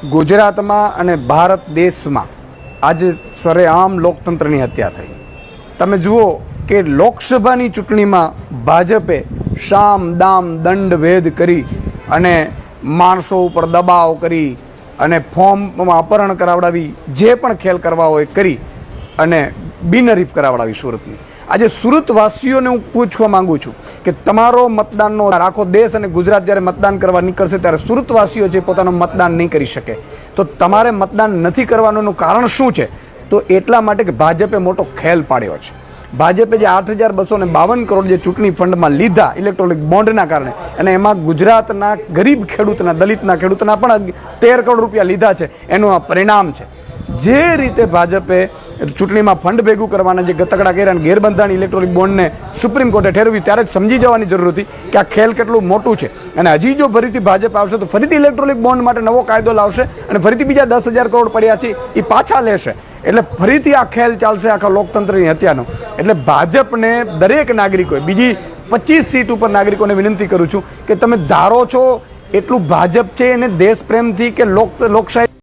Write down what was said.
ગુજરાતમાં અને ભારત દેશમાં આજે સરેઆમ લોકતંત્રની હત્યા થઈ. તમે જુઓ કે લોકસભાની ચૂંટણીમાં ભાજપે શામ દામ દંડ ભેદ કરી અને માણસો ઉપર દબાવ કરી અને ફોર્મમાં અપહરણ કરાવડાવી, જે પણ ખેલ કરવા હોય કરી અને બિનહરીફ કરાવડાવી સુરતની. આજે સુરતવાસીઓને હું પૂછવા માંગુ છું કે તમારો મતદાનનો આખો દેશ અને ગુજરાત જ્યારે મતદાન કરવા નીકળશે ત્યારે સુરતવાસીઓ જે પોતાનું મતદાન નહીં કરી શકે, તો તમારે મતદાન નથી કરવાનું કારણ શું છે? તો એટલા માટે કે ભાજપે મોટો ખેલ પાડ્યો છે. ભાજપે જે 8,252 કરોડ જે ચૂંટણી ફંડમાં લીધા ઇલેક્ટ્રોનિક બોન્ડના કારણે, અને એમાં ગુજરાતના ગરીબ ખેડૂતના, દલિતના ખેડૂતના પણ 13 કરોડ રૂપિયા લીધા છે, એનું આ પરિણામ છે. જે રીતે ભાજપે ચૂંટણીમાં ફંડ ભેગું કરવાના જે ગતકડા કર્યા અને ગેરબંધારણ ઇલેક્ટ્રોનિક બોન્ડને સુપ્રીમ કોર્ટે ઠેરવ્યું, ત્યારે જ સમજી જવાની જરૂર હતી કે આ ખેલ કેટલું મોટું છે. અને હજી જો ફરીથી ભાજપ આવશે તો ફરીથી ઇલેક્ટ્રોનિક બોન્ડ માટે નવો કાયદો લાવશે અને ફરીથી બીજા 10,000 કરોડ પડ્યા છે એ પાછા લેશે. એટલે ફરીથી આ ખેલ ચાલશે આખા લોકતંત્રની હત્યાનો. એટલે ભાજપને દરેક નાગરિકોએ, બીજી 25 સીટ ઉપર નાગરિકોને વિનંતી કરું છું કે તમે ધારો છો એટલું ભાજપ છે એને દેશ પ્રેમથી કે લોકશાહી